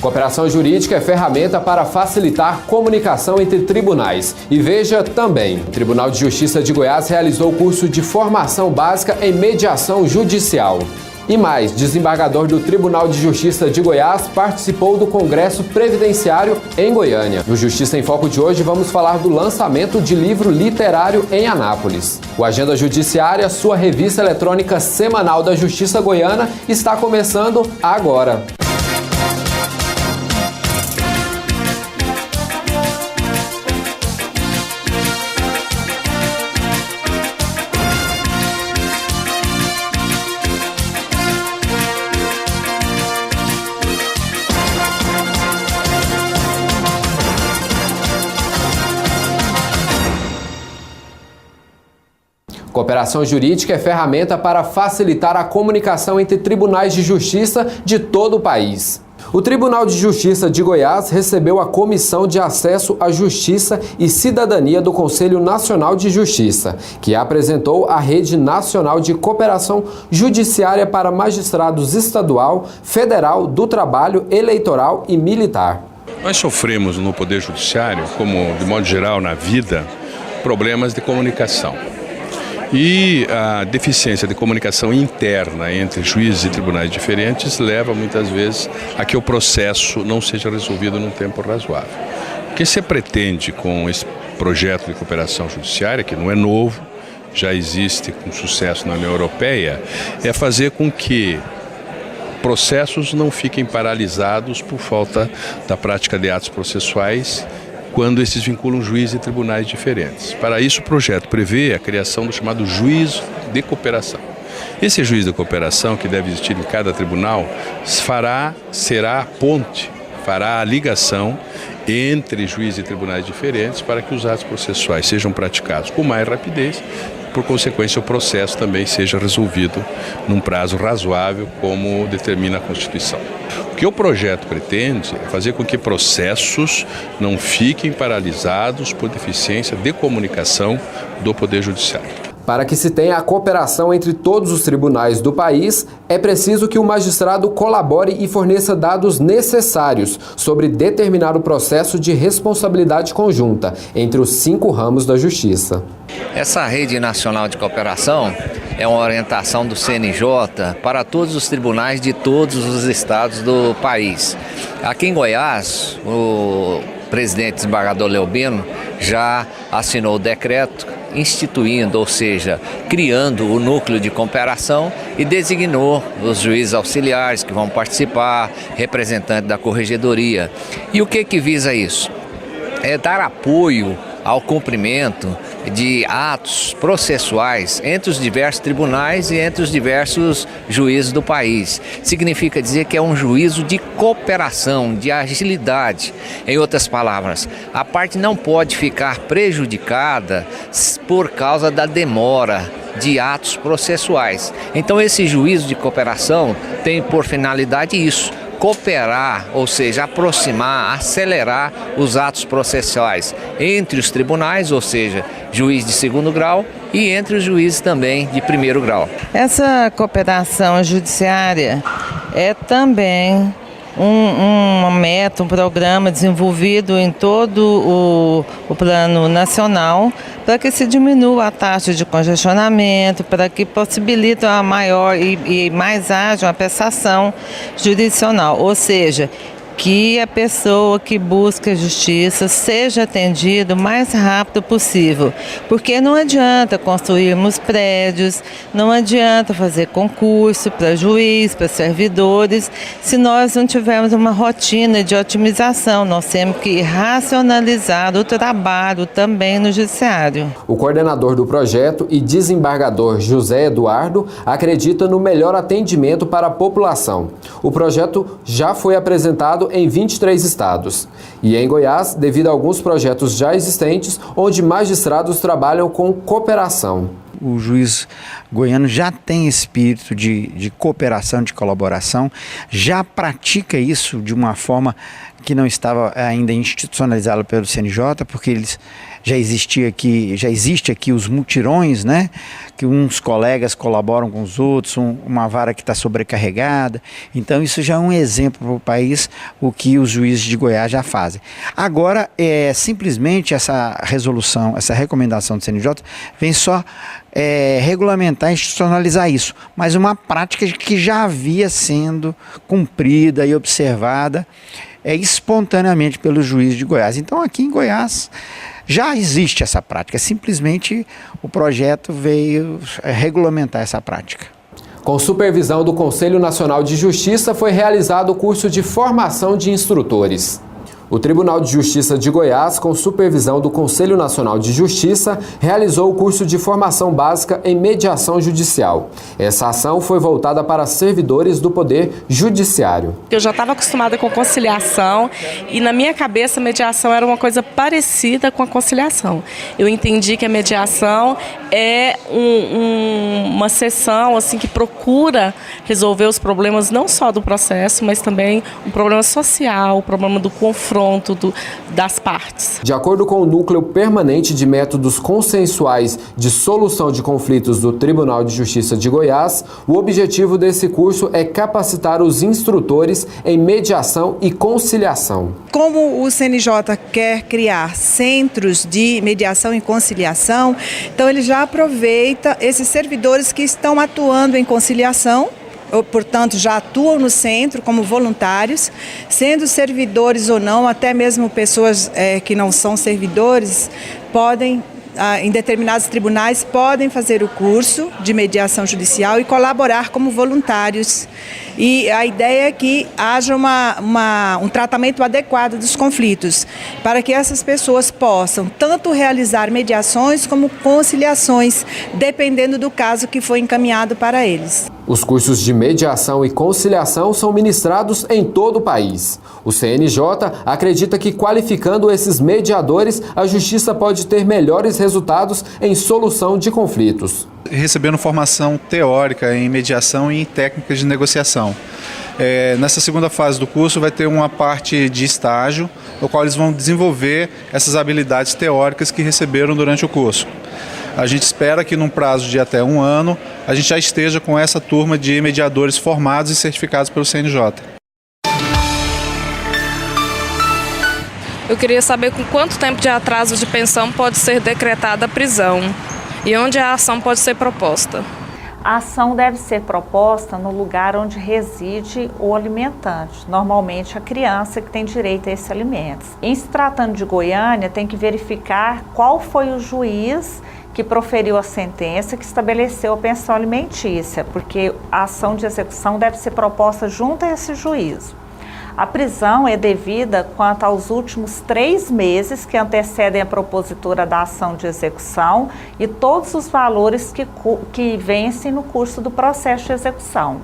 Cooperação jurídica é ferramenta para facilitar comunicação entre tribunais. E veja também, o Tribunal de Justiça de Goiás realizou o curso de formação básica em mediação judicial. E mais, desembargador do Tribunal de Justiça de Goiás participou do Congresso Previdenciário em Goiânia. No Justiça em Foco de hoje vamos falar do lançamento de livro literário em Anápolis. O Agenda Judiciária, sua revista eletrônica semanal da Justiça Goiana, está começando agora. Cooperação jurídica é ferramenta para facilitar a comunicação entre tribunais de justiça de todo o país. O Tribunal de Justiça de Goiás recebeu a Comissão de Acesso à Justiça e Cidadania do Conselho Nacional de Justiça, que apresentou a Rede Nacional de Cooperação Judiciária para Magistrados Estadual, Federal, do Trabalho, Eleitoral e Militar. Nós sofremos no Poder Judiciário, como de modo geral na vida, problemas de comunicação. E a deficiência de comunicação interna entre juízes e tribunais diferentes leva muitas vezes a que o processo não seja resolvido num tempo razoável. O que se pretende com esse projeto de cooperação judiciária, que não é novo, já existe com sucesso na União Europeia, é fazer com que processos não fiquem paralisados por falta da prática de atos processuais quando esses vinculam juízes e tribunais diferentes. Para isso, o projeto prevê a criação do chamado juiz de cooperação. Esse juiz de cooperação, que deve existir em cada tribunal, será a ponte, fará a ligação entre juízes e tribunais diferentes para que os atos processuais sejam praticados com mais rapidez. Por consequência, o processo também seja resolvido num prazo razoável, como determina a Constituição. O que o projeto pretende é fazer com que processos não fiquem paralisados por deficiência de comunicação do Poder Judiciário. Para que se tenha a cooperação entre todos os tribunais do país, é preciso que o magistrado colabore e forneça dados necessários sobre determinar o processo de responsabilidade conjunta entre os 5 ramos da Justiça. Essa Rede Nacional de Cooperação é uma orientação do CNJ para todos os tribunais de todos os estados do país. Aqui em Goiás, o presidente desembargador Leobino já assinou o decreto instituindo, ou seja, criando o núcleo de cooperação e designou os juízes auxiliares que vão participar, representante da corregedoria. E o que visa isso? É dar apoio ao cumprimento de atos processuais entre os diversos tribunais e entre os diversos juízes do país. Significa dizer que é um juízo de cooperação, de agilidade. Em outras palavras, a parte não pode ficar prejudicada por causa da demora de atos processuais. Então esse juízo de cooperação tem por finalidade isso: cooperar, ou seja, aproximar, acelerar os atos processuais entre os tribunais, ou seja, juiz de 2º grau, e entre os juízes também de 1º grau. Essa cooperação judiciária é também uma meta, um programa desenvolvido em todo o plano nacional para que se diminua a taxa de congestionamento, para que possibilite a maior e mais ágil a prestação jurisdicional, ou seja, que a pessoa que busca justiça seja atendida o mais rápido possível, porque não adianta construirmos prédios, não adianta fazer concurso para juiz, para servidores, se nós não tivermos uma rotina de otimização. Nós temos que racionalizar o trabalho também no judiciário. O coordenador do projeto e desembargador José Eduardo acredita no melhor atendimento para a população. O projeto já foi apresentado em 23 estados. E em Goiás, devido a alguns projetos já existentes, onde magistrados trabalham com cooperação. O juiz goiano já tem espírito de cooperação, de colaboração, já pratica isso de uma forma que não estava ainda institucionalizada pelo CNJ, porque eles já existe aqui os mutirões, né? que uns colegas colaboram com os outros, uma vara que está sobrecarregada. Então isso já é um exemplo para o país, o que os juízes de Goiás já fazem. Agora, simplesmente essa resolução, essa recomendação do CNJ vem só regulamentar, institucionalizar isso, mas uma prática que já havia sendo cumprida e observada espontaneamente pelo juiz de Goiás. Então aqui em Goiás já existe essa prática, simplesmente o projeto veio regulamentar essa prática. Com supervisão do Conselho Nacional de Justiça, foi realizado o curso de formação de instrutores. O Tribunal de Justiça de Goiás, com supervisão do Conselho Nacional de Justiça, realizou o curso de formação básica em mediação judicial. Essa ação foi voltada para servidores do Poder Judiciário. Eu já estava acostumada com conciliação e na minha cabeça a mediação era uma coisa parecida com a conciliação. Eu entendi que a mediação é uma sessão assim, que procura resolver os problemas não só do processo, mas também um problema social, o problema do confronto das partes. De acordo com o Núcleo Permanente de Métodos Consensuais de Solução de Conflitos do Tribunal de Justiça de Goiás, o objetivo desse curso é capacitar os instrutores em mediação e conciliação. Como o CNJ quer criar centros de mediação e conciliação, então ele já aproveita esses servidores que estão atuando em conciliação, ou, portanto, já atuam no centro como voluntários, sendo servidores ou não, até mesmo pessoas que não são servidores, podem, em determinados tribunais, podem fazer o curso de mediação judicial e colaborar como voluntários. E a ideia é que haja um tratamento adequado dos conflitos, para que essas pessoas possam tanto realizar mediações como conciliações, dependendo do caso que foi encaminhado para eles. Os cursos de mediação e conciliação são ministrados em todo o país. O CNJ acredita que, qualificando esses mediadores, a justiça pode ter melhores resultados em solução de conflitos. Recebendo formação teórica em mediação e em técnicas de negociação. Nessa segunda fase do curso vai ter uma parte de estágio, no qual eles vão desenvolver essas habilidades teóricas que receberam durante o curso. A gente espera que num prazo de até 1 ano, a gente já esteja com essa turma de mediadores formados e certificados pelo CNJ. Eu queria saber com quanto tempo de atraso de pensão pode ser decretada a prisão e onde a ação pode ser proposta. A ação deve ser proposta no lugar onde reside o alimentante, normalmente a criança que tem direito a esse alimento. Em se tratando de Goiânia, tem que verificar qual foi o juiz que proferiu a sentença que estabeleceu a pensão alimentícia, porque a ação de execução deve ser proposta junto a esse juízo. A prisão é devida quanto aos últimos 3 meses que antecedem a propositura da ação de execução e todos os valores que vencem no curso do processo de execução.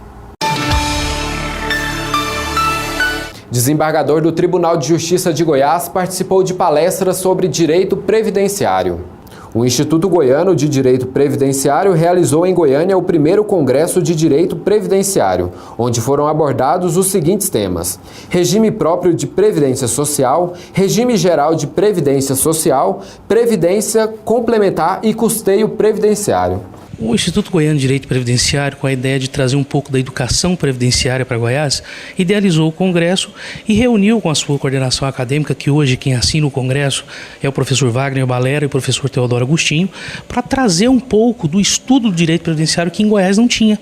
Desembargador do Tribunal de Justiça de Goiás participou de palestras sobre direito previdenciário. O Instituto Goiano de Direito Previdenciário realizou em Goiânia o primeiro Congresso de Direito Previdenciário, onde foram abordados os seguintes temas: regime próprio de previdência social, regime geral de previdência social, previdência complementar e custeio previdenciário. O Instituto Goiano de Direito Previdenciário, com a ideia de trazer um pouco da educação previdenciária para Goiás, idealizou o Congresso e reuniu com a sua coordenação acadêmica, que hoje quem assina o Congresso é o professor Wagner Balera e o professor Teodoro Agostinho, para trazer um pouco do estudo do direito previdenciário que em Goiás não tinha.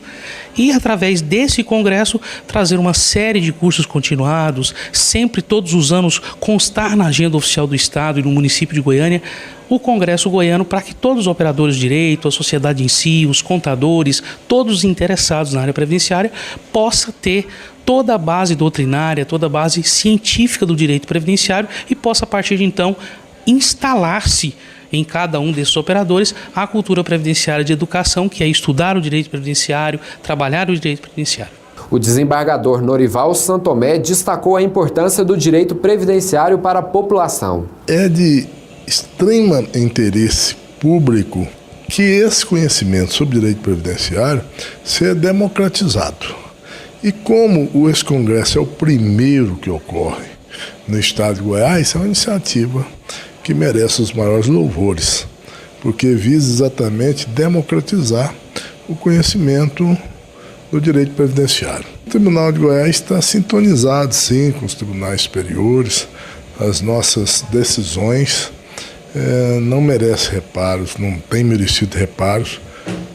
E, através desse congresso, trazer uma série de cursos continuados, sempre todos os anos constar na agenda oficial do Estado e no município de Goiânia, o Congresso Goiano, para que todos os operadores de direito, a sociedade em si, os contadores, todos os interessados na área previdenciária, possa ter toda a base doutrinária, toda a base científica do direito previdenciário e possa, a partir de então, instalar-se em cada um desses operadores a cultura previdenciária de educação, que é estudar o direito previdenciário, trabalhar o direito previdenciário. O desembargador Norival Santomé destacou a importância do direito previdenciário para a população. É de extremo interesse público que esse conhecimento sobre direito previdenciário seja democratizado. E como esse congresso é o primeiro que ocorre no estado de Goiás, é uma iniciativa que merece os maiores louvores, porque visa exatamente democratizar o conhecimento do direito previdenciário. O Tribunal de Goiás está sintonizado, sim, com os tribunais superiores. As nossas decisões não merecem reparos, não têm merecido reparos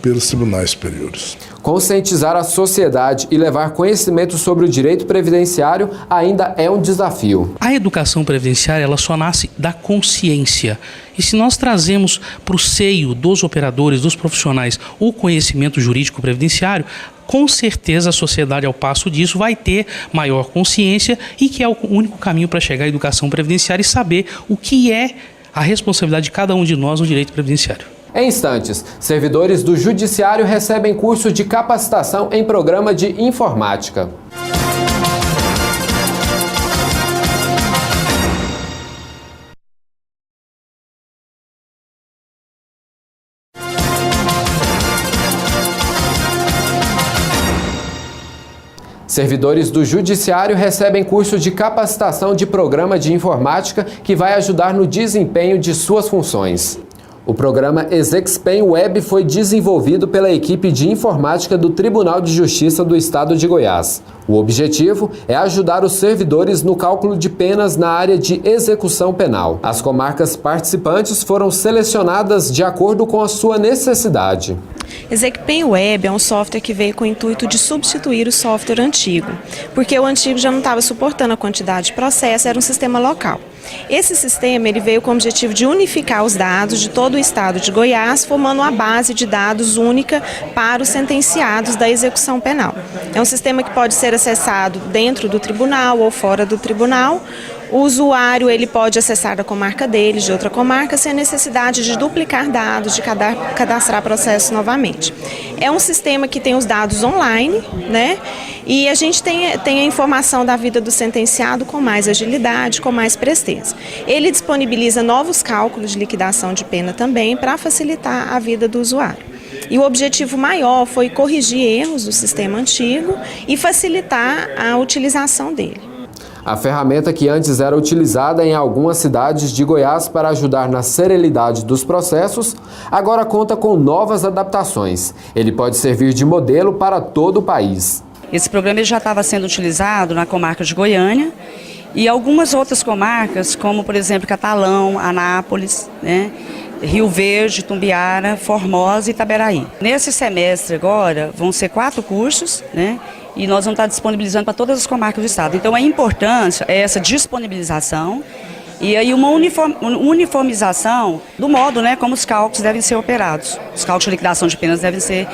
pelos tribunais superiores. Conscientizar a sociedade e levar conhecimento sobre o direito previdenciário ainda é um desafio. A educação previdenciária ela só nasce da consciência. E se nós trazemos para o seio dos operadores, dos profissionais, o conhecimento jurídico previdenciário, com certeza a sociedade, ao passo disso, vai ter maior consciência e que é o único caminho para chegar à educação previdenciária e saber o que é a responsabilidade de cada um de nós no direito previdenciário. Em instantes, servidores do Judiciário recebem curso de capacitação em programa de informática. Servidores do Judiciário recebem curso de capacitação de programa de informática que vai ajudar no desempenho de suas funções. O programa ExecSpan Web foi desenvolvido pela equipe de informática do Tribunal de Justiça do Estado de Goiás. O objetivo é ajudar os servidores no cálculo de penas na área de execução penal. As comarcas participantes foram selecionadas de acordo com a sua necessidade. ExecSpan Web é um software que veio com o intuito de substituir o software antigo, porque o antigo já não estava suportando a quantidade de processo, era um sistema local. Esse sistema ele veio com o objetivo de unificar os dados de todo o estado de Goiás, formando uma base de dados única para os sentenciados da execução penal. É um sistema que pode ser acessado dentro do tribunal ou fora do tribunal. O usuário ele pode acessar da comarca dele, de outra comarca, sem necessidade de duplicar dados, de cadastrar processo novamente. É um sistema que tem os dados online, né? E a gente tem a informação da vida do sentenciado com mais agilidade, com mais presteza. Ele disponibiliza novos cálculos de liquidação de pena também para facilitar a vida do usuário. E o objetivo maior foi corrigir erros do sistema antigo e facilitar a utilização dele. A ferramenta que antes era utilizada em algumas cidades de Goiás para ajudar na celeridade dos processos, agora conta com novas adaptações. Ele pode servir de modelo para todo o país. Esse programa já estava sendo utilizado na comarca de Goiânia e algumas outras comarcas, como por exemplo Catalão, Anápolis, né? Rio Verde, Tumbiara, Formosa e Itaberaí. Nesse semestre agora vão ser 4 cursos, né? E nós vamos estar disponibilizando para todas as comarcas do estado. Então a importância é essa disponibilização e aí uma uniformização do modo, né, como os cálculos devem ser operados. Os cálculos de liquidação de penas devem ser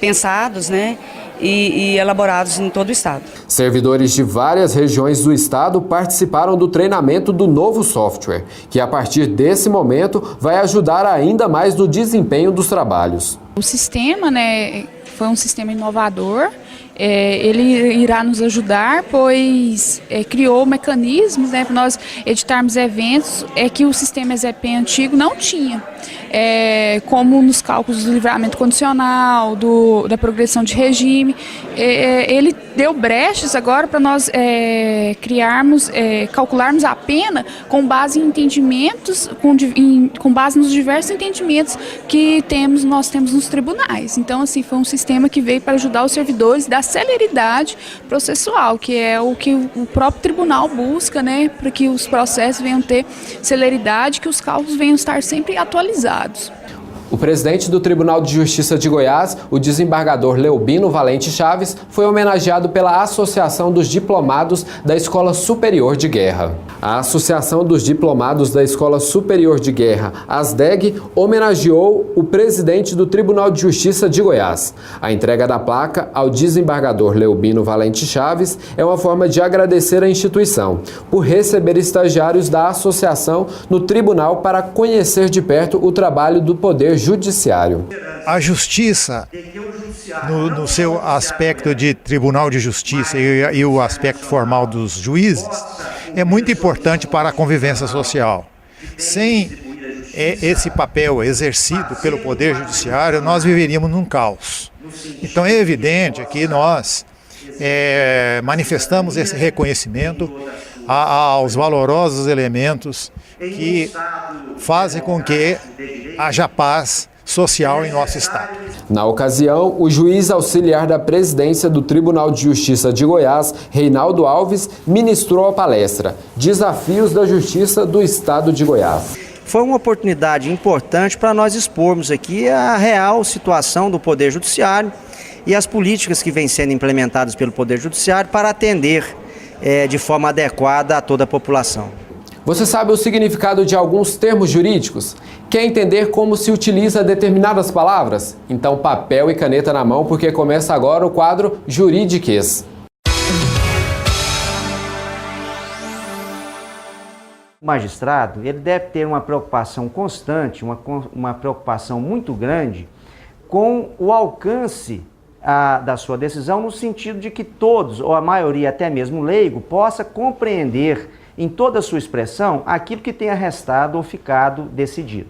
pensados, né, e elaborados em todo o estado. Servidores de várias regiões do estado participaram do treinamento do novo software, que a partir desse momento vai ajudar ainda mais no desempenho dos trabalhos. O sistema, né, foi um sistema inovador. Ele irá nos ajudar, pois criou mecanismos, né, para nós editarmos eventos que o sistema ExecSpan antigo não tinha, como nos cálculos do livramento condicional, da progressão de regime. Ele deu brechas agora para nós calcularmos a pena com base em entendimentos, com base nos diversos entendimentos que nós temos nos tribunais. Então, assim, foi um sistema que veio para ajudar os servidores da celeridade processual, que é o que o próprio tribunal busca, né, para que os processos venham ter celeridade, que os cálculos venham estar sempre atualizados. O presidente do Tribunal de Justiça de Goiás, o desembargador Leobino Valente Chaves, foi homenageado pela Associação dos Diplomados da Escola Superior de Guerra. A Associação dos Diplomados da Escola Superior de Guerra, ASDEG, homenageou o presidente do Tribunal de Justiça de Goiás. A entrega da placa ao desembargador Leobino Valente Chaves é uma forma de agradecer à instituição por receber estagiários da associação no tribunal para conhecer de perto o trabalho do Poder Judiciário. A justiça, no seu aspecto de tribunal de justiça e o aspecto formal dos juízes, é muito importante para a convivência social. Sem esse papel exercido pelo Poder Judiciário, nós viveríamos num caos. Então é evidente que nós manifestamos esse reconhecimento aos valorosos elementos que fazem com que haja paz social em nosso estado. Na ocasião, o juiz auxiliar da presidência do Tribunal de Justiça de Goiás, Reinaldo Alves, ministrou a palestra Desafios da Justiça do Estado de Goiás. Foi uma oportunidade importante para nós expormos aqui a real situação do Poder Judiciário e as políticas que vêm sendo implementadas pelo Poder Judiciário para atender de forma adequada a toda a população. Você sabe o significado de alguns termos jurídicos? Quer entender como se utiliza determinadas palavras? Então papel e caneta na mão, porque começa agora o quadro Juridiquês. O magistrado ele deve ter uma preocupação constante, uma preocupação muito grande com o alcance da sua decisão, no sentido de que todos, ou a maioria até mesmo leigo, possa compreender em toda a sua expressão aquilo que tenha restado ou ficado decidido.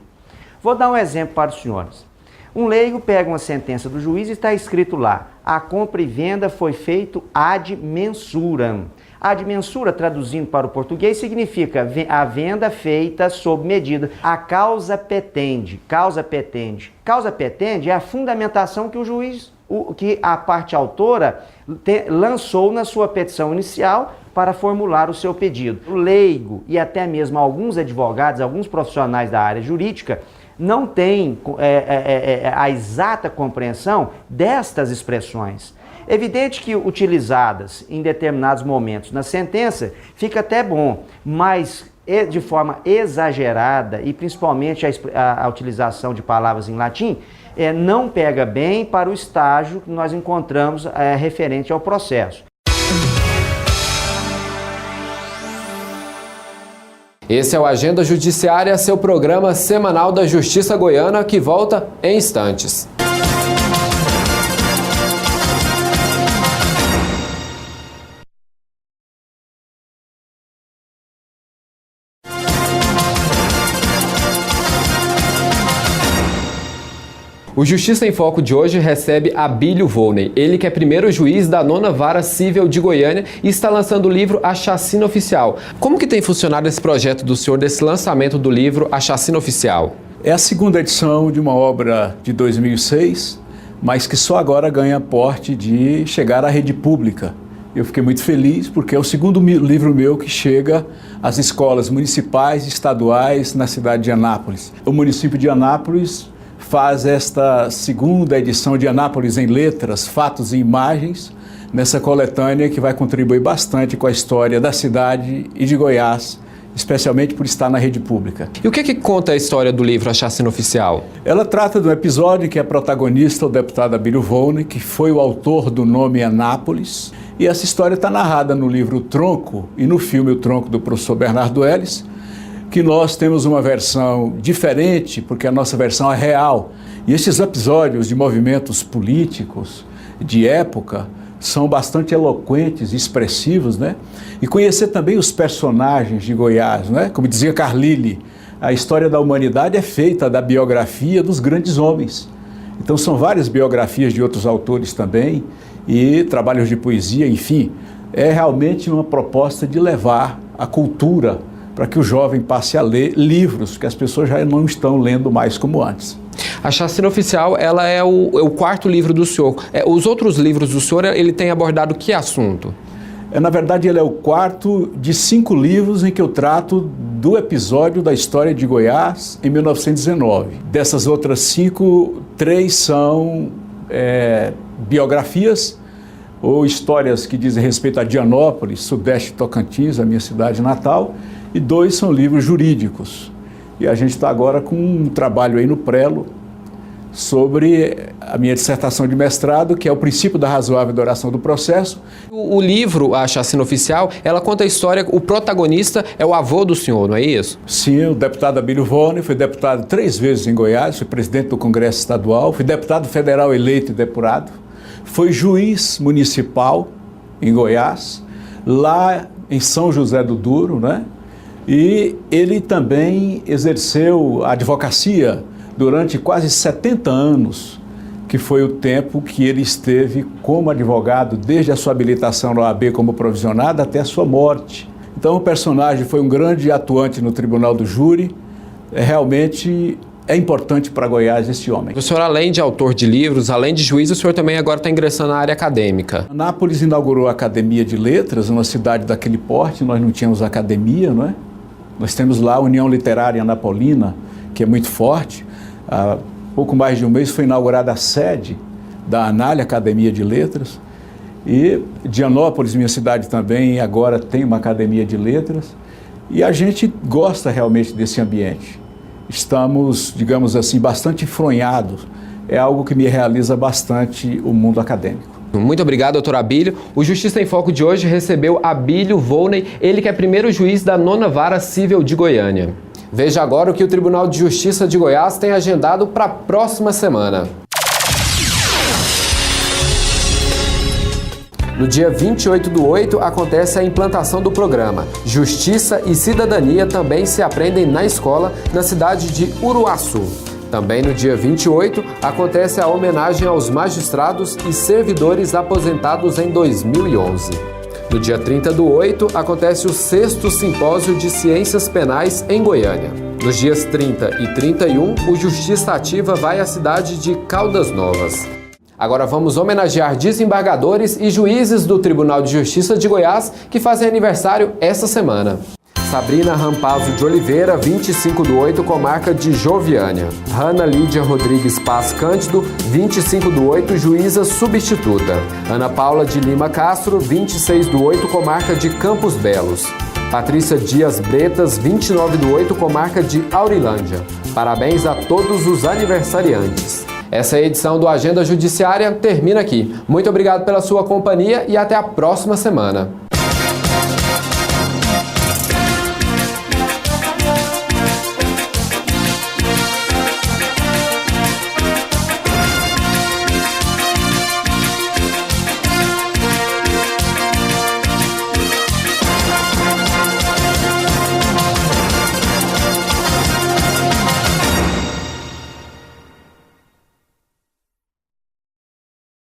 Vou dar um exemplo para os senhores. Um leigo pega uma sentença do juiz e está escrito lá: a compra e venda foi feito ad mensuram. Ad mensura, traduzindo para o português, significa a venda feita sob medida. A causa petende. Causa petende. Causa petende é a fundamentação que o juiz, que a parte autora lançou na sua petição inicial para formular o seu pedido. O leigo e até mesmo alguns advogados, alguns profissionais da área jurídica, não têm a exata compreensão destas expressões. Evidente que utilizadas em determinados momentos na sentença fica até bom, mas de forma exagerada e principalmente a utilização de palavras em latim não pega bem para o estágio que nós encontramos referente ao processo. Esse é o Agenda Judiciária, seu programa semanal da Justiça Goiana, que volta em instantes. O Justiça em Foco de hoje recebe Abílio Volney, ele que é primeiro juiz da 9ª Vara Cível de Goiânia e está lançando o livro A Chacina Oficial. Como que tem funcionado esse projeto do senhor, desse lançamento do livro A Chacina Oficial? É a segunda edição de uma obra de 2006, mas que só agora ganha porte de chegar à rede pública. Eu fiquei muito feliz porque é o segundo livro meu que chega às escolas municipais e estaduais na cidade de Anápolis. O município de Anápolis faz esta segunda edição de Anápolis em Letras, Fatos e Imagens, nessa coletânea que vai contribuir bastante com a história da cidade e de Goiás, especialmente por estar na rede pública. E o que conta a história do livro A Chacina Oficial? Ela trata de um episódio que é protagonista o deputado Abílio Volney, que foi o autor do nome Anápolis, e essa história está narrada no livro O Tronco e no filme O Tronco do professor Bernardo Ellis, que nós temos uma versão diferente, porque a nossa versão é real. E esses episódios de movimentos políticos de época são bastante eloquentes e expressivos, né? E conhecer também os personagens de Goiás, né? Como dizia Carlyle, a história da humanidade é feita da biografia dos grandes homens. Então são várias biografias de outros autores também, e trabalhos de poesia, enfim. É realmente uma proposta de levar a cultura para que o jovem passe a ler livros que as pessoas já não estão lendo mais como antes. A Chacina Oficial, ela é o quarto livro do senhor. Os outros livros do senhor, ele tem abordado que assunto? Na verdade, ele é o quarto de 5 livros em que eu trato do episódio da história de Goiás em 1919. Dessas outras 5, 3 são biografias ou histórias que dizem respeito a Dianópolis, Sudeste Tocantins, a minha cidade natal, e 2 são livros jurídicos. E a gente está agora com um trabalho aí no Prelo sobre a minha dissertação de mestrado, que é o princípio da razoável duração do processo. O livro, A Chacina Oficial, ela conta a história, o protagonista é o avô do senhor, não é isso? Sim, o deputado Abílio Volney, foi deputado 3 vezes em Goiás, foi presidente do Congresso Estadual, foi deputado federal eleito e depurado, foi juiz municipal em Goiás, lá em São José do Duro, né? E ele também exerceu a advocacia durante quase 70 anos, que foi o tempo que ele esteve como advogado, desde a sua habilitação na OAB como provisionado até a sua morte. Então o personagem foi um grande atuante no Tribunal do Júri, realmente é importante para Goiás esse homem. O senhor, além de autor de livros, além de juiz, o senhor também agora está ingressando na área acadêmica. Anápolis inaugurou a Academia de Letras, uma cidade daquele porte, nós não tínhamos academia, não é? Nós temos lá a União Literária Anapolina, que é muito forte. Há pouco mais de um mês foi inaugurada a sede da ANALH, Academia de Letras. E Dianópolis, minha cidade também, agora tem uma Academia de Letras. E a gente gosta realmente desse ambiente. Estamos, digamos assim, bastante enfronhados. É algo que me realiza bastante o mundo acadêmico. Muito obrigado, doutor Abílio. O Justiça em Foco de hoje recebeu Abílio Volney, ele que é primeiro juiz da 9ª Vara Cível de Goiânia. Veja agora o que o Tribunal de Justiça de Goiás tem agendado para a próxima semana. No dia 28/8 acontece a implantação do programa Justiça e Cidadania também se aprendem na escola, na cidade de Uruaçu. Também no dia 28 acontece a homenagem aos magistrados e servidores aposentados em 2011. No dia 30/8 acontece o 6º Simpósio de Ciências Penais em Goiânia. Nos dias 30 e 31, o Justiça Ativa vai à cidade de Caldas Novas. Agora vamos homenagear desembargadores e juízes do Tribunal de Justiça de Goiás que fazem aniversário essa semana. Sabrina Rampazzo de Oliveira, 25/8, comarca de Joviânia. Ana Lídia Rodrigues Paz Cândido, 25/8, juíza substituta. Ana Paula de Lima Castro, 26/8, comarca de Campos Belos. Patrícia Dias Bretas, 29/8, comarca de Aurilândia. Parabéns a todos os aniversariantes. Essa edição do Agenda Judiciária termina aqui. Muito obrigado pela sua companhia e até a próxima semana.